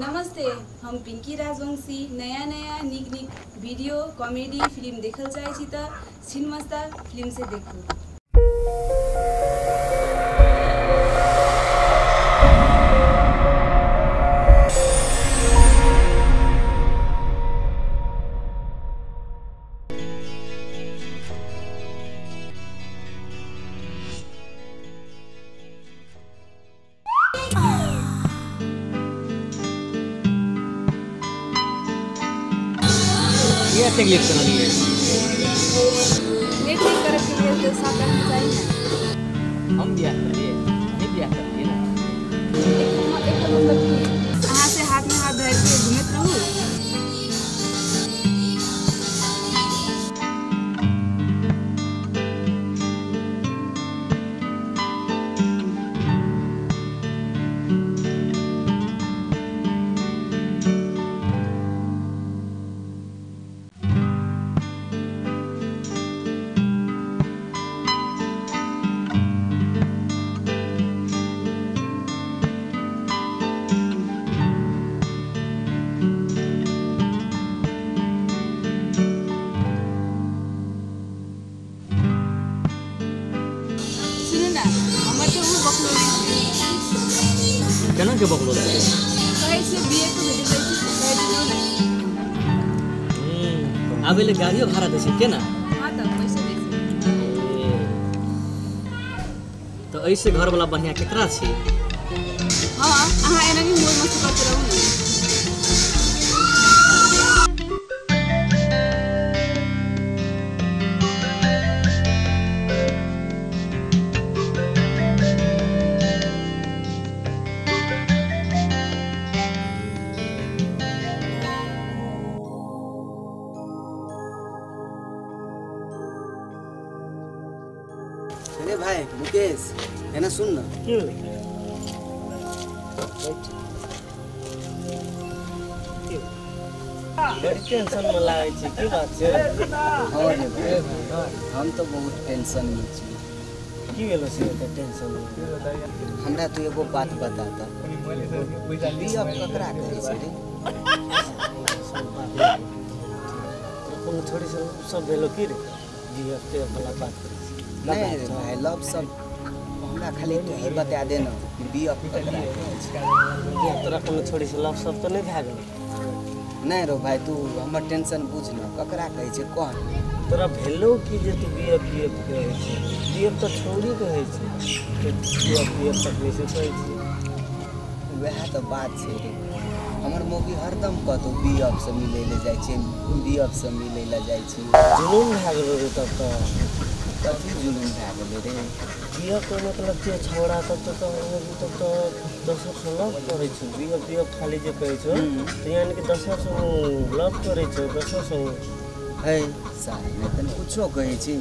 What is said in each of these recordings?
नमस्ते, हम पिंकी राजवंशी नया नया निक निक वीडियो कॉमेडी फिल्म देखल चाहे छी त सिनेमास्ता फिल्म से देखू। ये क्लिक करना है। ये क्लिक करने के लिए तो साथ रहना चाहिए। हम ब्याह कर लिए, नहीं ब्याह कर लिए ना। एक मतलब कि यहाँ से हाथ में हाथ धर के घूमत रहूँ। केना के बकलो लागे कैसे बीए को भेज दै छी आबे ले गाड़ियो भाड़ा दै छै केना? हां त पैसा दै छी। तो ऐसे घर वाला बढ़िया केकरा छी? हां अहाँ एना नि मोर मस्त करते रहू न। अरे भाई मुकेश है ना, सुन ना। बड़ी टेंशन में लागे छी, की बात छै? हां रे भाई, हम तो बहुत टेंशन में छी। की भेलो से एते टेंशन में? हमरा तो एगो बात बताता। बिया ककरा कहै छै रे? तुम थोड़ी सब भेलो की रे? बिया पे वाला बात कर। नहीं रे भाई, लव सब हमरा खाली तू ही बता दे ना कि बिया ककरा कहै छै। ये तोरा कोनो छोड़ी से लव सब तो नहीं भै गेलो? नहीं रो भाई, तू हमर टेंशन बुझ ना, ककरा कहै छै कौन? तोरा भेलो कि जे तू बिया कहै छै? बिया तो छोड़ी कहै छै, बिया तक नहीं से कहै छै। वह तो बात छै रे। हमर मौगी हरदम कहतो बिया से मिलै ले जाइ छै, बिया से मिलै ले जाइ छै। जुनून भै गेलो रे तब तो। कथी जुलूम भै गेलै रे? बिया को मतलब जे छोड़ा तब तो 10 से लव करे छै। बिया खाली जे कहै छै तो यानी कि 10 से लव करे छै, 10 से है साल में तन कुछो कहै छी।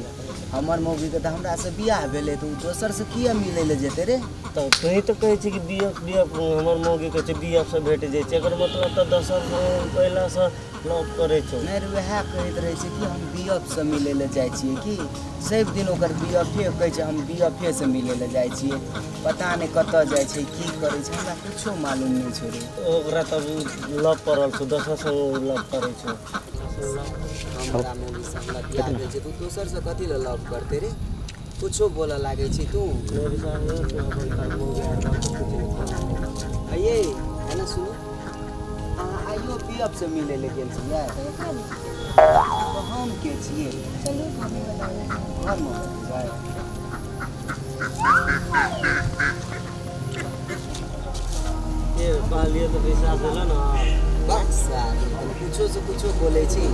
हमर मौगी के त हमरा से बियाह भेलै त दोसर से किया मिलै ले जेतै रे? तो कहीं तो कहै छै कि बिया हमर मौगी कहै छै बिया से भेट जाइ छै, एकर मतलब तो 10 से पहला से लव करे छै। नहीं रे, वह कहैत रहै छै कि हम बियफ से मिलै ले जाइ छियै कि सब दिन ओकर बियफे कहै छै हम बियफे से मिलै ले जाइ छियै। पता नहीं कतऽ जाइ छै, की करै छै, हमरा कुछो मालूम नहीं छै रे। ओकरा तब लव पड़ल छै, 10 से लव करे छै। हमरा मौगी से हमरा बियाह भेल छै, तू दोसर से कथी ले लव करते रे? कुछो बोलऽ लागै छै तू। आइए है ना, सुनो, अहाँ आइयो बियफ से मिलै ले गेल छियै तो हम के छियै? चलू घूमे वाला घर में जाए। ये कहलिए तो पैसा देलो ना। बस कुछो से कुछो बोले छी।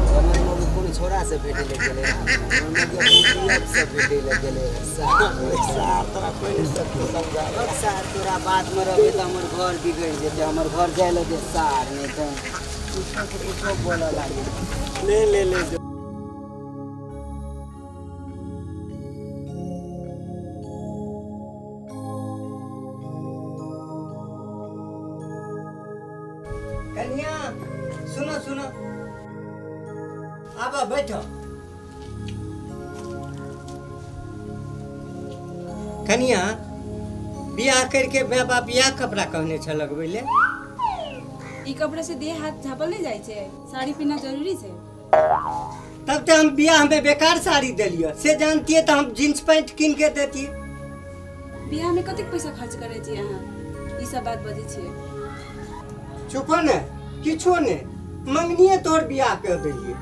हमर मौगी कोनो छोरा से भेटे ले गेले, हमर मौगी अपन बियफ से भेटे ले गेले। सार तोरा कोई सब समझा। सार तोरा बात में रहबे त हमर घर बिगड़ जेते, हमर घर जाय ले दे सार, नहीं तो कुछो से कुछो बोलऽ लागे। ले कन्या सुनो सुनो, आबा बैठो। कन्या बियाह करके माँ बाप या कपड़ा कहने छ लगबै ले? ई कपड़ा से देह हाथ झापल नहीं जाए छे, साड़ी पहनना जरूरी छे। तब तो हम बियाह में बेकार साड़ी देलिए, से जानतिए तो हम जींस पैंट किन के देतिए। बियाह में कतेक पैसा खर्च करे छी अहाँ, ई सब बात बजे छिए। चुप ने, किछो ने, मंगनिए तोर बियाह कर देलिए।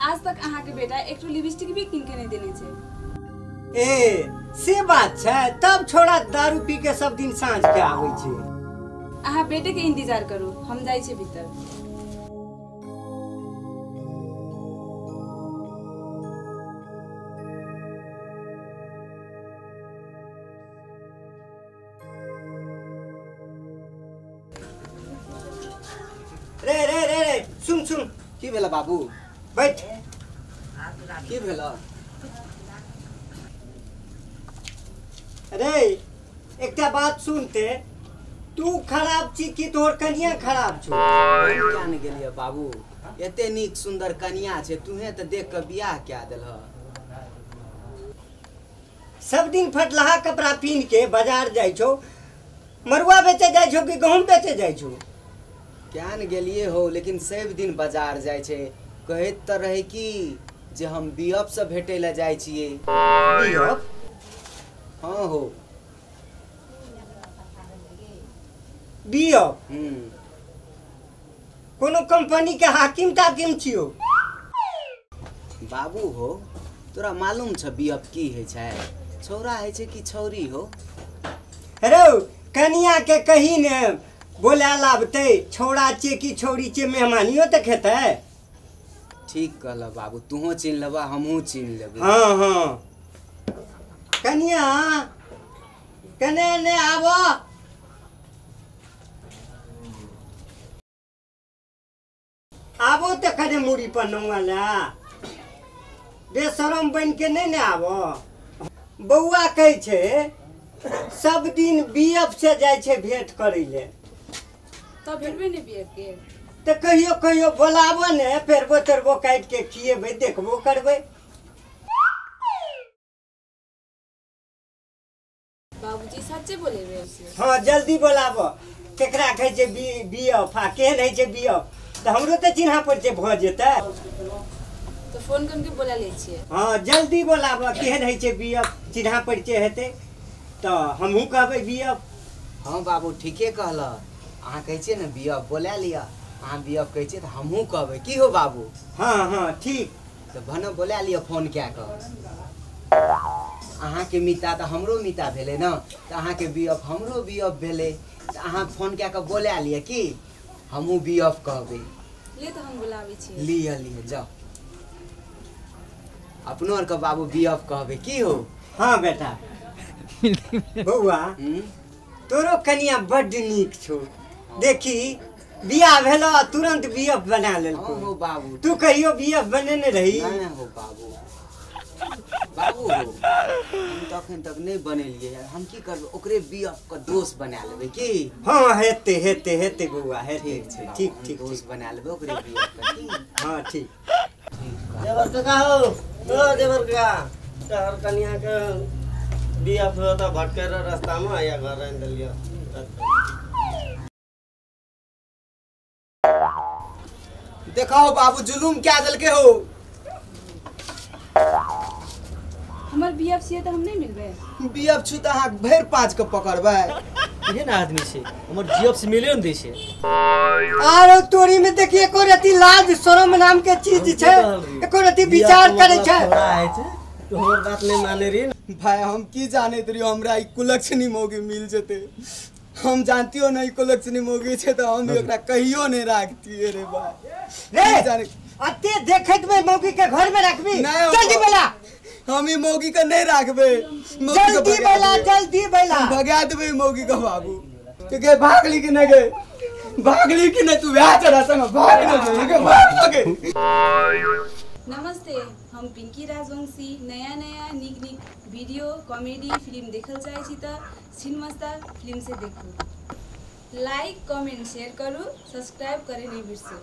आज तक अहाँ के बेटा एक तो लिपस्टिक भी किन के नहीं देने छे। ए से बात है, तब छोड़ा दारू पी के सब दिन सांझ के आवे छे। अहाँ बेटे के इंतजार करू, हम जाई छे भीतर। रे रे रे रे सुन सुन, की भेला बाबू? बैठ। की भेला? रे एकटा बात सुनते, तू खराब छी कि तोहर कनिया खराब छो? क्या ने गेलिए बाबू, एते नीक सुंदर कन्या छे, तुहे तो देख के बियाह क्या देलह। सब दिन फटलहा कपड़ा पहन के बाजार जाय छो, मरुआ बेचे जाय छो कि गहूम बेचे जाय छो? क्या ने गेलिए हो, लेकिन सब दिन बाजार जाय छे। कहैत तो रहे कि जे हम बीएफ से भेटे ला जाय छिए। बीएफ? हाँ हो। बीएफ कोनो कंपनी के हाकिम ताकिम छियो? बाबू हो, तोरा मालूम छ बीएफ की है छै? छौरा है छै कि छौरी हो? हेरो कनिया के कही ने बोला लाबते, छौड़ा छिए कि छौरी छिए, मेहमानियो तो खेते। ठीक कहला बाबू, तूहो चिन्ह लेबा हमहू चिन्ह लेबे। हाँ हाँ कनिया कने ने आबो। आबो तो करे मुड़ी पर नौवाला, बेशरम बन के नहीं ने आबो। बउआ कहे छे सब दिन बीएफ से जाय छे भेंट करे ले, तब भेटबे नहीं बीएफ के। तो कहियो कहियो बोलाबो ने, पेरबो तेरबो काट के खिएबे, देखबो करबे। बाबूजी सच्चे बोले रे से। हाँ जल्दी बोलाबो, केकरा कहे छे बीएफ, आ केहन है छे बीएफ, तो हमरो तो चिन्हा पर छे भ जेते। तो फोन करके बोला ले छिए। हाँ जल्दी बोलाबो, केहन है छे बीएफ, चिन्हा पर छे हेते तो हमहू कहबे बीएफ। हाँ बाबू ठीके कहला, अहाँ कहै छिए ने बीएफ बोला लिया, अहाँ बीएफ कहै छिए तो हमहू कहबे। की हो बाबू? हाँ हाँ ठीक। तो भने बोला लिया फोन क्या कर। अहाँ के मिता तो हमरो मिता भेले ना, तो अहाँ के बीएफ हमरो बीएफ भेले, तो अहाँ फोन क्या कर बोला लिया कि हमहू बीएफ कहबे। ले तो हम बुलावे छी। लिया लिया जाओ, अपनो और के बाबू बीएफ कहबे। की हो? हाँ बेटा। बउआ तोरो कनिया बड्ड नीक छो, देखी बियाह भेलो तुरंत बीएफ बना लेलको। हाँ हो बाबू। तू कहियो बीएफ बनेने रही? नहीं हो बाबू। बाबू हो, हम तो अखन तक नहीं बनेलिए, हम की करबे, ओकरे बीएफ का दोस्त बना लेबे की? हाँ हेते हेते हेते बउआ हेते। ठीक छै, ठीक ठीक दोस्त बना लेबे ओकरे बीएफ का। की? हाँ ठीक। देवर काका हो, ओ देवर काका, तोहर कनिया के बीएफ हो तो भटके रास्ता में आया घर आन दिलियो। देखाओ बाबू जुलूम क्या दल के हो। हमर बीएफ छिए तो हम नहीं मिलबे। बीएफ छु त अहाँ भैर 5 के पकड़बै। ये ना आदमी से हमर जीएफ से मिलियन दै छै। आरो तोरी में देखिए एको रति लाज शरम नाम के चीज छे, एको रति विचार करे छे। थोड़ा है छे तो हमर बात नहीं माने रे। भाई हम की जाने तरियो, हमरा ई कुलक्षणी मौगी मिल जते। हम जानतियो नहीं कुलक्षणी मौगी छे तो हम एकरा कहियो नहीं राखतिए रे भाई। रे जाने अते देखत में मौगी के घर में रखबी? नहीं, जल्दी बोला। हम ई मौगी का नहीं राखबे। जल्दी बोला जल्दी बोला। भगा देबे मौगी का बाबू। के भागली कि नहीं गए? भागली कि नहीं? तू ब्याह चढ़ा संग भाग न के भाग के। नमस्ते, हम पिंकी राजवंशी। नया नया निक निक वीडियो कॉमेडी फिल्म देखल चाहे छी त सिनेमास्ता फिल्म से देखू। लाइक कमेंट शेयर करू, सब्सक्राइब करे नहीं बिरसू।